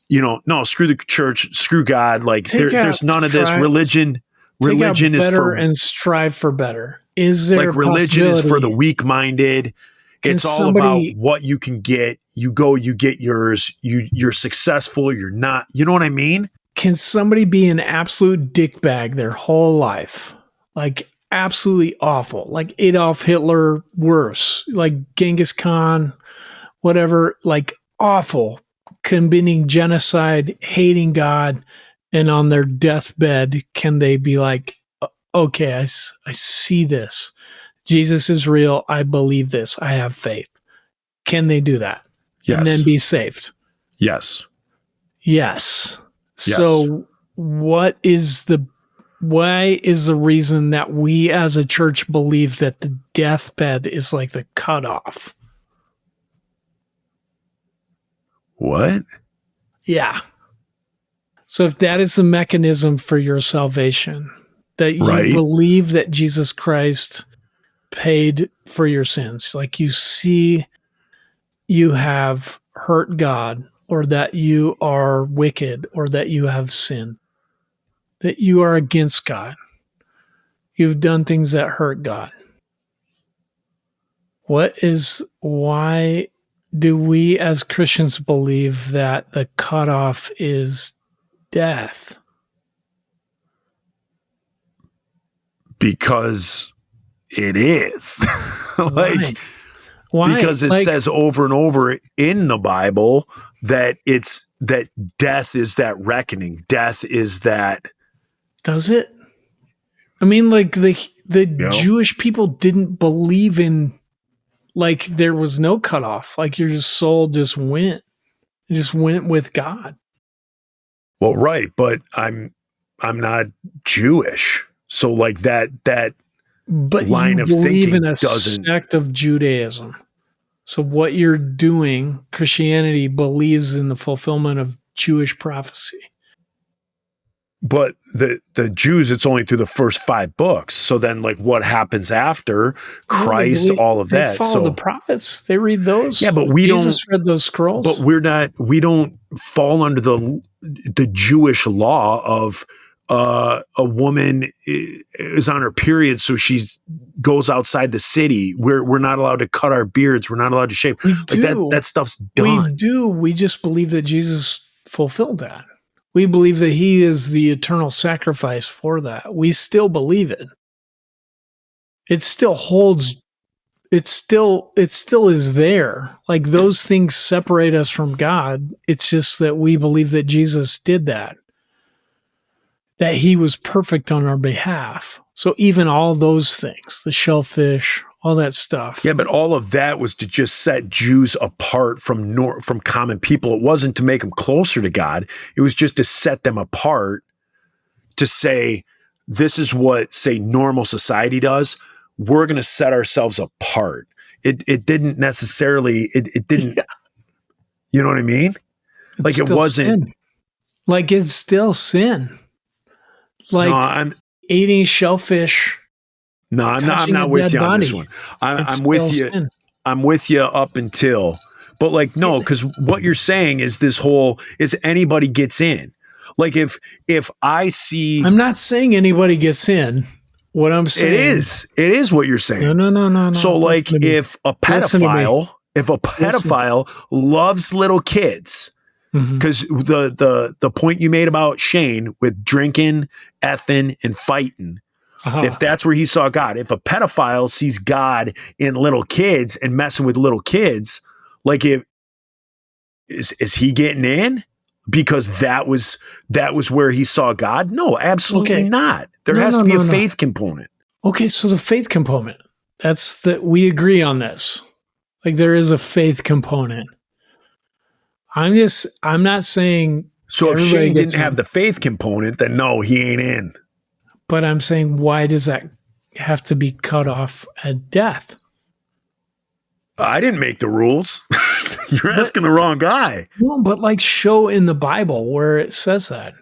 C: no, screw the church, screw God. Like there's none of this religion. Religion is for
B: and strive for better. Is there
C: like religion is for the weak-minded? It's all about what you can get. You go, you get yours. You're successful. You're not. You know what I mean?
B: Can somebody be an absolute dickbag their whole life? Like absolutely awful. Like Adolf Hitler, worse. Like Genghis Khan, whatever. Like awful, committing genocide, hating God, and on their deathbed, can they be like, okay, I see this. Jesus is real. I believe this. I have faith. Can they do that?
C: Yes.
B: And then be saved?
C: Yes.
B: Yes. So why is the reason that we as a church believe that the deathbed is like the cutoff?
C: What?
B: Yeah. So if that is the mechanism for your salvation, that you believe that Jesus Christ paid for your sins, like you see you have hurt God, or that you are wicked, or that you have sinned, that you are against God, you've done things that hurt God. Why do we as Christians believe that the cutoff is death?
C: Because it is. Like,
B: why?
C: Because it says over and over in the Bible that that death is that reckoning. Death is that.
B: Does it? I mean, like the Jewish people didn't believe in, like, there was no cutoff. Like your soul just went with God.
C: Well, right, but I'm not Jewish, so like that
B: but
C: line
B: you
C: of
B: believe
C: thinking
B: in a sect of Judaism. So what you're doing, Christianity believes in the fulfillment of Jewish prophecy.
C: But the Jews, it's only through the first 5 books. So then, like, what happens after Christ, all of that?
B: They follow the prophets. They read those.
C: Yeah, but
B: Jesus read those scrolls.
C: But we don't fall under the Jewish law of a woman is on her period, so she goes outside the city. We're not allowed to cut our beards. We're not allowed to shave.
B: We
C: like
B: do.
C: That stuff's done.
B: We do. We just believe that Jesus fulfilled that. We believe that he is the eternal sacrifice for that. We still believe it. It still holds. It still is there. Like those things separate us from God. It's just that we believe that Jesus did that. That he was perfect on our behalf. So even all those things, the shellfish, all that stuff.
C: Yeah, but all of that was to just set Jews apart from common people. It wasn't to make them closer to God. It was just to set them apart, to say, this is what, say, normal society does. We're going to set ourselves apart. It didn't necessarily, it didn't, you know what I mean?
B: It's
C: like it wasn't.
B: Sin. Like it's still sin. Like
C: no,
B: eating shellfish.
C: No, I'm not with you on this one. I'm with you. Sin. I'm with you up until, but like, no, because what you're saying is this whole is anybody gets in. Like if I see,
B: I'm not saying anybody gets in. What I'm saying,
C: it is what you're saying.
B: No.
C: So like, if a pedophile loves little kids,
B: Mhm.
C: Because the point you made about Shane with drinking, effing, and fighting,
B: Uh-huh.
C: if that's where he saw God, if a pedophile sees God in little kids and messing with little kids, like is he getting in? Because that was where he saw God? No, absolutely
B: Okay.
C: not. There
B: No,
C: has
B: no,
C: to be
B: no,
C: a
B: no.
C: faith component.
B: Okay, so the faith component. That's that we agree on this. Like there is a faith component. I'm not saying
C: So if
B: everybody
C: Shane
B: gets
C: didn't have
B: in,
C: the faith component, then no, he ain't in.
B: but I'm saying why does that have to be cut off at death?
C: I didn't make the rules. You're
B: But-
C: asking the wrong guy.
B: No, but like show in the Bible where it says that.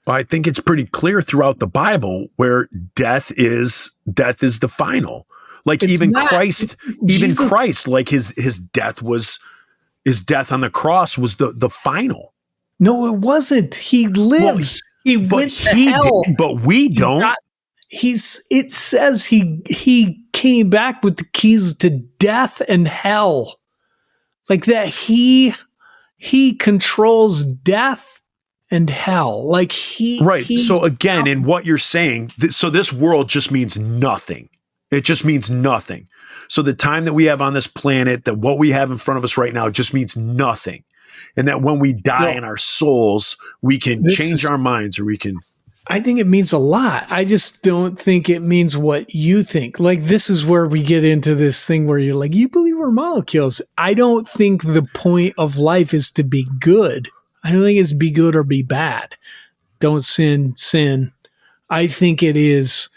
C: I think it's pretty clear throughout the Bible where death is the final. Like
B: It's
C: even
B: not.
C: Christ,
B: Jesus-
C: like his death on the cross was the final.
B: No, it wasn't. He lives. he
C: But
B: went to
C: he
B: hell.
C: did, but we don't.
B: It says he came back with the keys to death and hell. Like that he controls death and hell. Like
C: Right.
B: he's-
C: So again, in what you're saying, so this world just means nothing. It just means nothing. So the time that we have on this planet, that what we have in front of us right now just means nothing. And that when we die in our souls, we can change our minds, or we can.
B: I think it means a lot. I just don't think it means what you think. Like this is where we get into this thing where you're like, you believe we're molecules. I don't think the point of life is to be good. I don't think it's be good or be bad. Don't sin. I think it is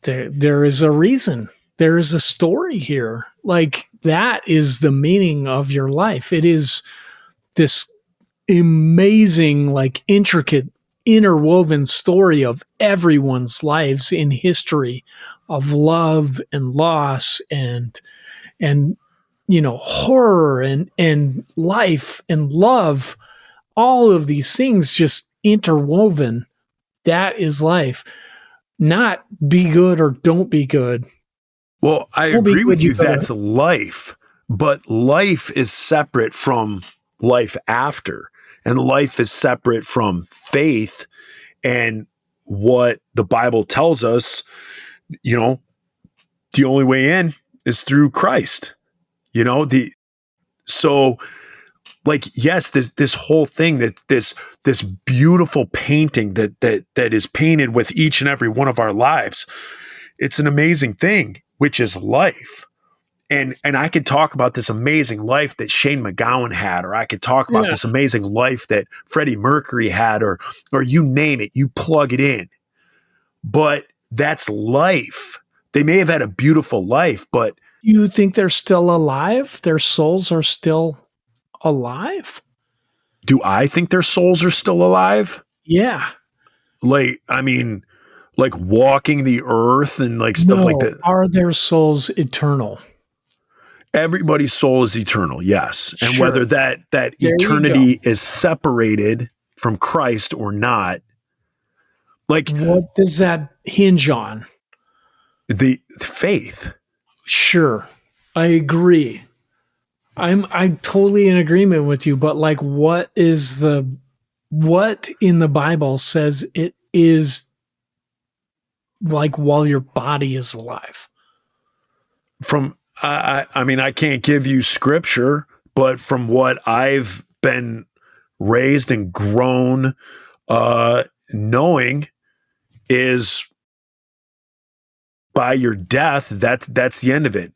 B: there is a reason. There is a story here. Like that is the meaning of your life. It is this amazing, like intricate, interwoven story of everyone's lives in history of love and loss and horror and life and love. All of these things just interwoven. That is life. Not be good or don't be good.
C: Well, I agree with you. That's life, but life is separate from life after, and life is separate from faith and what the Bible tells us. The only way in is through Christ. Yes, this whole thing, that this beautiful painting that is painted with each and every one of our lives. It's an amazing thing, which is life. And I could talk about this amazing life that Shane MacGowan had, or I could talk about this amazing life that Freddie Mercury had, or you name it, you plug it in. But that's life. They may have had a beautiful life, but
B: you think they're still alive? Their souls are still alive?
C: Do I think their souls are still alive?
B: Yeah.
C: Like walking the earth and stuff like that.
B: Are their souls eternal?
C: Everybody's soul is eternal, yes. And
B: Sure.
C: whether that eternity is separated from Christ or not,
B: what does that hinge on?
C: The faith.
B: Sure. I agree. I'm totally in agreement with you, but what in the Bible says it is while your body is alive?
C: I can't give you scripture, but from what I've been raised and grown knowing is by your death, that's the end of it.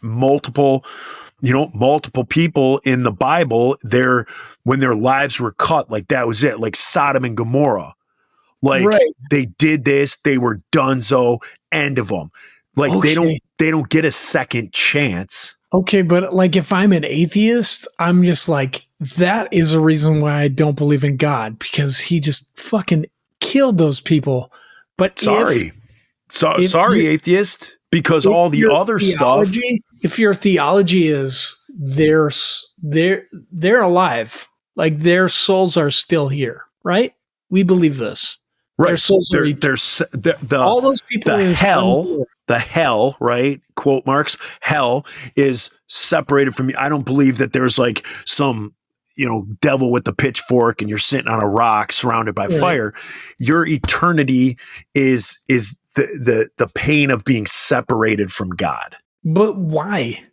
C: Multiple people in the Bible, when their lives were cut, that was it. Like Sodom and Gomorrah. They did this, they were donezo, end of them.
B: Okay.
C: They don't get a second chance.
B: Okay, but if I'm an atheist, I'm just that is a reason why I don't believe in God, because he just fucking killed those people. But
C: sorry, atheist, because all the other stuff.
B: If your theology is they're alive, their souls are still here, right? We believe this.
C: Right.
B: Their souls are all those people.
C: The hell, right? Quote marks. Hell is separated from me. I don't believe that there's some devil with the pitchfork and you're sitting on a rock surrounded by fire. Your eternity is the pain of being separated from God.
B: But why?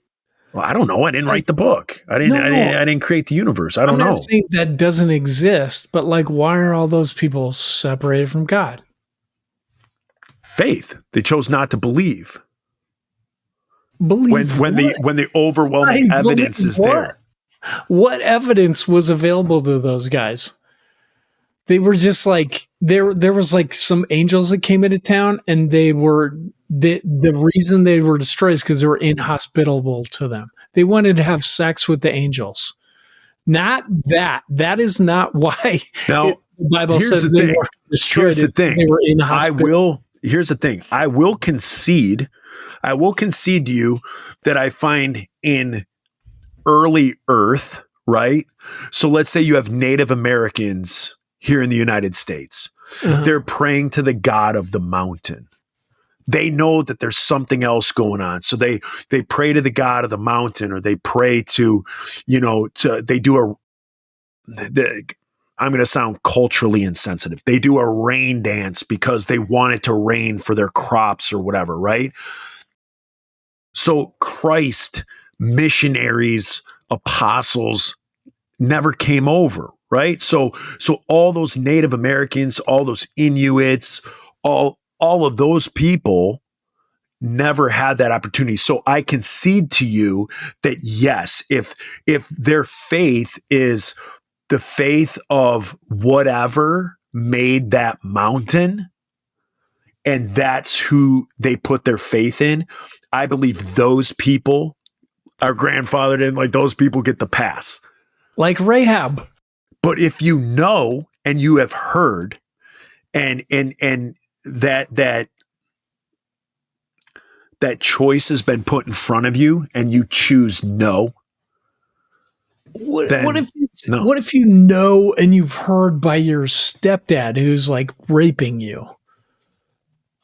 C: Well, I don't know. I didn't write the book. I didn't create the universe. I don't know.
B: I'm not saying that doesn't exist, but like, why are all those people separated from God?
C: Faith. They chose not to believe.
B: Believe
C: when the overwhelming evidence is there.
B: What evidence was available to those guys? They were just like there was like some angels that came into town, and they were the reason they were destroyed is because they were inhospitable to them. They wanted to have sex with the angels. Not that. That is not why
C: now,
B: the Bible says they were destroyed.
C: Here's the thing.
B: They were inhospitable.
C: Here's the thing. I will concede to you that I find in early Earth, right? So let's say you have Native Americans here in the United States. Uh-huh. They're praying to the God of the mountain. They know that there's something else going on. So they pray to the God of the mountain, or they pray to, they do I'm going to sound culturally insensitive. They do a rain dance because they want it to rain for their crops or whatever, right? So Christ, missionaries, apostles never came over, right? So all those Native Americans, all those Inuits, all of those people never had that opportunity. So I concede to you that yes, if their faith is the faith of whatever made that mountain, and that's who they put their faith in, I believe those people are grandfathered in, like those people get the pass.
B: Like Rahab.
C: But if you know and you have heard and that choice has been put in front of you and you choose no.
B: What if you know and you've heard by your stepdad who's like raping you?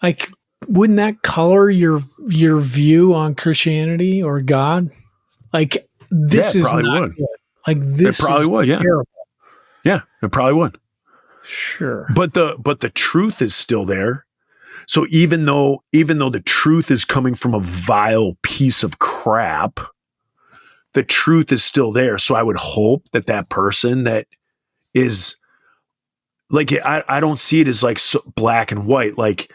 B: Like, wouldn't that color your view on Christianity or God? Like, this is not would. Good. Like, this
C: it probably would, yeah.
B: Terrible.
C: Yeah, it probably would.
B: Sure.
C: But the truth is still there. So even though the truth is coming from a vile piece of crap, the truth is still there. So I would hope that person that is like, I don't see it as like so black and white. Like,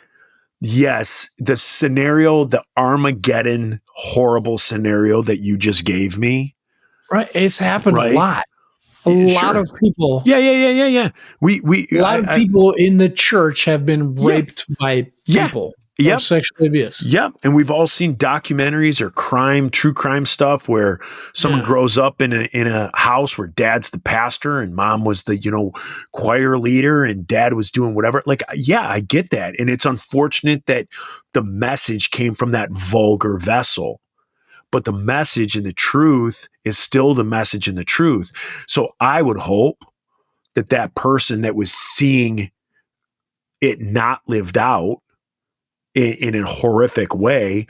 C: yes, the scenario, the Armageddon horrible scenario that you just gave me.
B: Right. It's happened a lot. A lot of people.
C: Yeah.
B: A lot of people in the church have been raped by people.
C: Yep.
B: Sexually abused.
C: Yep. And we've all seen documentaries or true crime stuff where someone grows up in a house where dad's the pastor and mom was the, choir leader and dad was doing whatever. Like, yeah, I get that. And it's unfortunate that the message came from that vulgar vessel. But the message and the truth is still the message and the truth. So I would hope that person that was seeing it not lived out in a horrific way,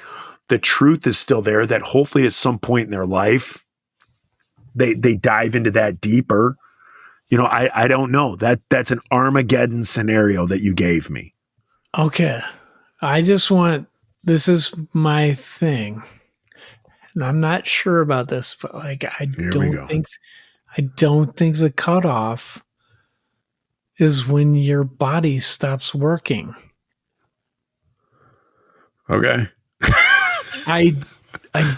C: the truth is still there, that hopefully at some point in their life, they dive into that deeper. I don't know. That's an Armageddon scenario that you gave me.
B: Okay. This is my thing. And I'm not sure about this, but like, I don't think the cutoff is when your body stops working.
C: Okay.
B: I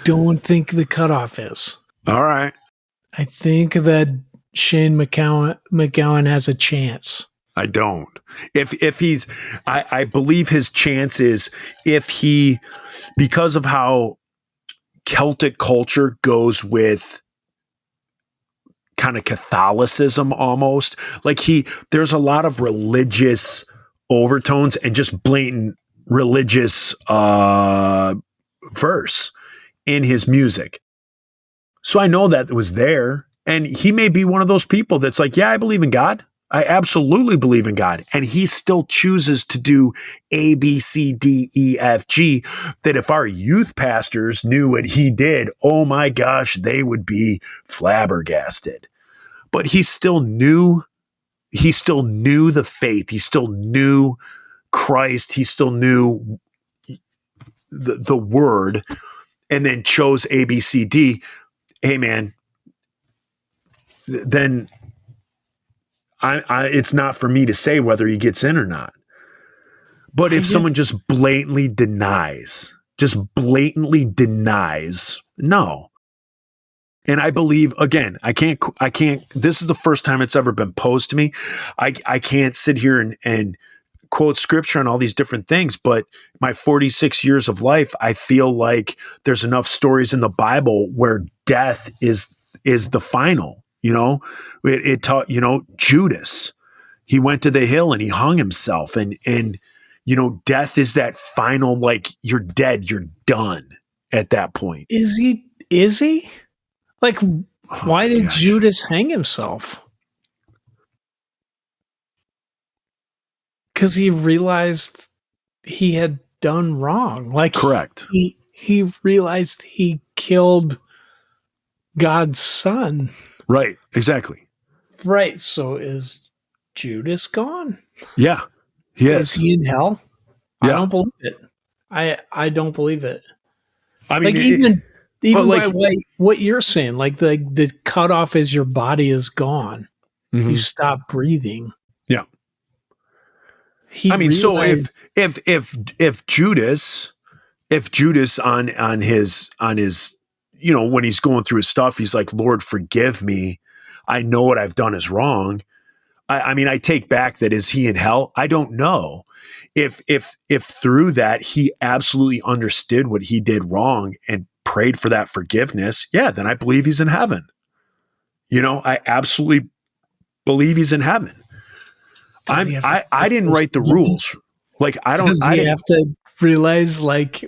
B: don't think the cutoff is.
C: All right.
B: I think that Shane McGowan has a chance.
C: I don't. If he's, I believe his chance is if he, because of how Celtic culture goes with kind of Catholicism almost, like there's a lot of religious overtones and just blatant religious verse in his music. So I know that was there, and he may be one of those people that's like, yeah, I believe in God. I absolutely believe in God. And he still chooses to do A, B, C, D, E, F, G, that if our youth pastors knew what he did, oh my gosh, they would be flabbergasted. but he still knew the faith. He still knew Christ. He still knew the word, and then chose A, B, C, D. Hey, man, then it's not for me to say whether he gets in or not. But if someone just blatantly denies, no. And I believe, again, I can't, this is the first time it's ever been posed to me. I can't sit here and quote scripture on all these different things, but my 46 years of life, I feel like there's enough stories in the Bible where death is the final, it taught, Judas, he went to the hill and he hung himself, and death is that final, like, you're dead, you're done at that point.
B: Is he? Like, why did Judas hang himself? Because he realized he had done wrong. Like,
C: correct.
B: He realized he killed God's son.
C: Right. Exactly.
B: Right. So is Judas gone?
C: Yeah. Yes.
B: Is he in hell?
C: Yeah.
B: I don't believe it. I don't believe it.
C: I mean,
B: like, even by what you're saying, like the cutoff is your body is gone. Mm-hmm. You stop breathing.
C: Yeah. So if Judas on his, when he's going through his stuff, he's like, Lord, forgive me. I know what I've done is wrong. I take back that. Is he in hell? I don't know. If through that he absolutely understood what he did wrong and prayed for that forgiveness, then I believe he's in heaven. I absolutely believe he's in heaven. I didn't write the rules. Like, I didn't
B: have to realize, like,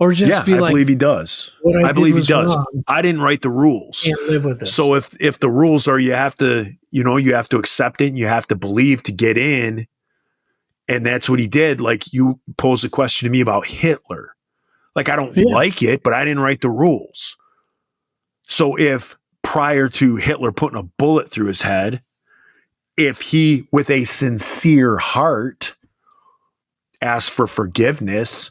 B: or just be like,
C: I believe he does. I believe he does. Wrong. I didn't write the rules.
B: Can't live with this.
C: So if the rules are you have to accept it and you have to believe to get in, and that's what he did. Like, you posed a question to me about Hitler. Like, I don't like it, but I didn't write the rules. So if prior to Hitler putting a bullet through his head, if he, with a sincere heart, asked for forgiveness,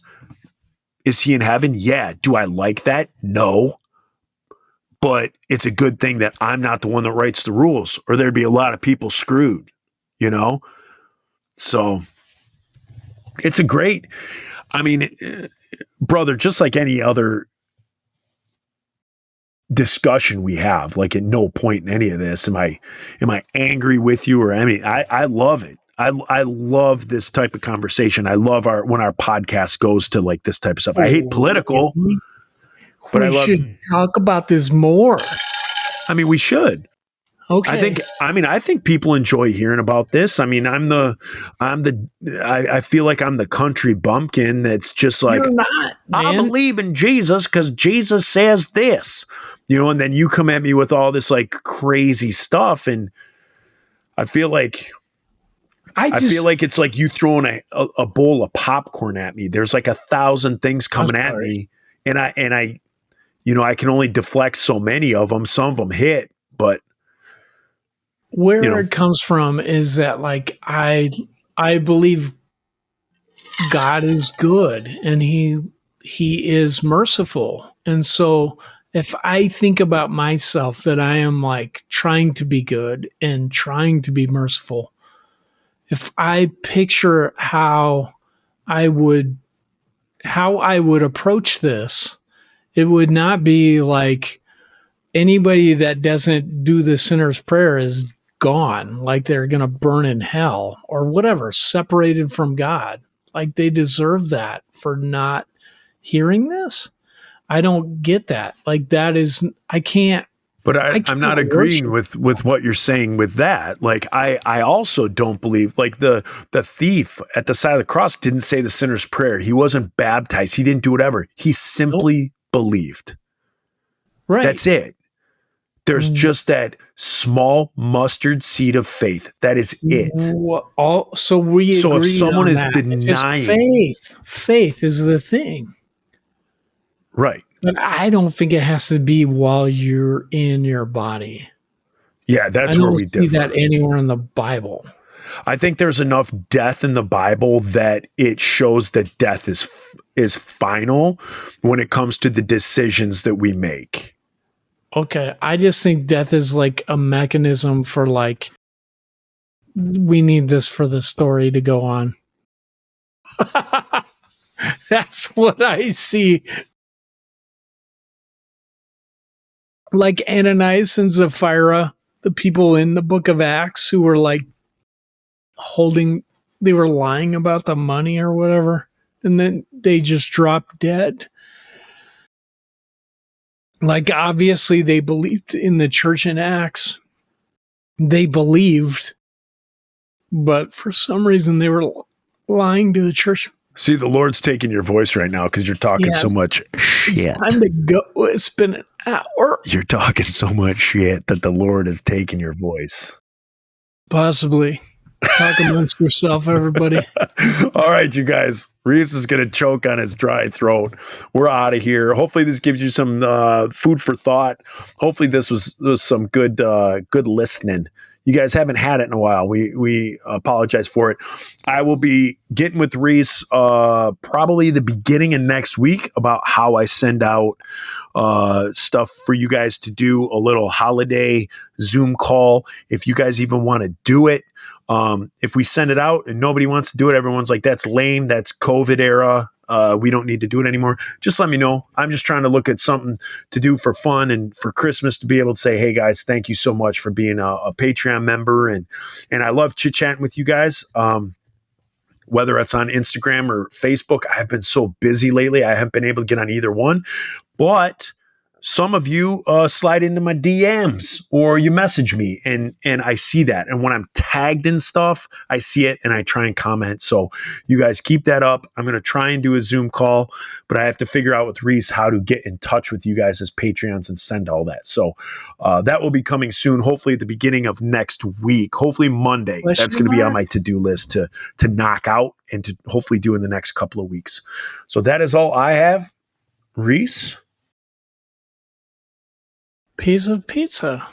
C: is he in heaven? Yeah. Do I like that? No. But it's a good thing that I'm not the one that writes the rules, or there'd be a lot of people screwed, So it's a great, brother, just like any other discussion we have, like, at no point in any of this am I angry with you, or I love it. I love this type of conversation. I love when our podcast goes to, like, this type of stuff. I hate political, but I should
B: talk about this more.
C: We should.
B: Okay.
C: I think people enjoy hearing about this. I feel like I'm the country bumpkin that's just like,
B: you're not,
C: I believe in Jesus because Jesus says this, and then you come at me with all this, like, crazy stuff. And I feel like, it's like you throwing a bowl of popcorn at me. There's like 1,000 things coming at me, and I I can only deflect so many of them. Some of them hit, but
B: where it comes from is that, like, I believe God is good and he is merciful. And so if I think about myself that I am, like, trying to be good and trying to be merciful, if I picture how I would approach this, it would not be like anybody that doesn't do the sinner's prayer is gone, like they're going to burn in hell or whatever, separated from God. Like, they deserve that for not hearing this. I don't get that. Like, that is, I can't.
C: But I'm not agreeing with what you're saying with that. Like, I also don't believe, like, the thief at the side of the cross didn't say the sinner's prayer. He wasn't baptized. He didn't do whatever. He simply believed.
B: Right.
C: That's it. There's just that small mustard seed of faith. That is it.
B: So if someone is denying, faith is the thing.
C: Right.
B: But I don't think it has to be while you're in your body.
C: Yeah, that's
B: I
C: where
B: don't
C: we
B: see
C: differ.
B: that anywhere in the Bible.
C: I think there's enough death in the Bible that it shows that death is final when it comes to the decisions that we make.
B: Okay, I just think death is like a mechanism for like we need this for the story to go on. That's what I see. Like Ananias and Sapphira, the people in the book of Acts who were like they were lying about the money or whatever, and then they just dropped dead. Like, obviously, they believed in the church in Acts. They believed, but for some reason, they were lying to the church.
C: See, the Lord's taking your voice right now because you're talking so much shit.
B: It's time to go. It's been an hour.
C: You're talking so much shit that the Lord is taking your voice.
B: Possibly. Talk amongst yourself, everybody.
C: All right, you guys. Reese is going to choke on his dry throat. We're out of here. Hopefully this gives you some food for thought. Hopefully this was some good listening. You guys haven't had it in a while. We apologize for it. I will be getting with Reese probably the beginning of next week about how I send out stuff for you guys to do a little holiday Zoom call. If you guys even want to do it. If we send it out and nobody wants to do it, everyone's like, that's lame. That's COVID era. We don't need to do it anymore. Just let me know. I'm just trying to look at something to do for fun and for Christmas to be able to say, hey guys, thank you so much for being a Patreon member. And I love chit chatting with you guys. Whether it's on Instagram or Facebook, I've been so busy lately. I haven't been able to get on either one, but some of you slide into my DMs or you message me and I see that. And when I'm tagged in stuff, I see it and I try and comment. So you guys keep that up. I'm going to try and do a Zoom call, but I have to figure out with Reese how to get in touch with you guys as Patreons and send all that. So that will be coming soon, hopefully at the beginning of next week, hopefully Monday. That's going to be on my to-do list to knock out and to hopefully do in the next couple of weeks. So that is all I have. Reese?
B: Piece of pizza.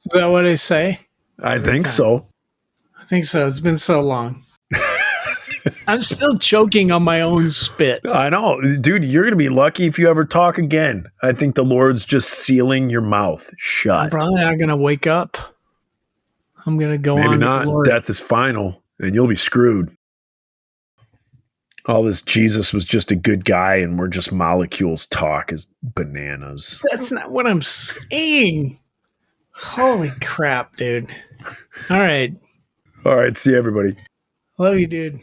B: Is that what I say?
C: I think so.
B: I think so. It's been so long. I'm still choking on my own spit.
C: I know. Dude, you're going to be lucky if you ever talk again. I think the Lord's just sealing your mouth shut.
B: I'm probably not going to wake up. I'm going to go on.
C: Maybe not. Death is final, and you'll be screwed. All this Jesus was just a good guy and we're just molecules talk is bananas.
B: That's not what I'm saying. Holy crap, dude. All right.
C: All right. See you, everybody.
B: Love you, dude.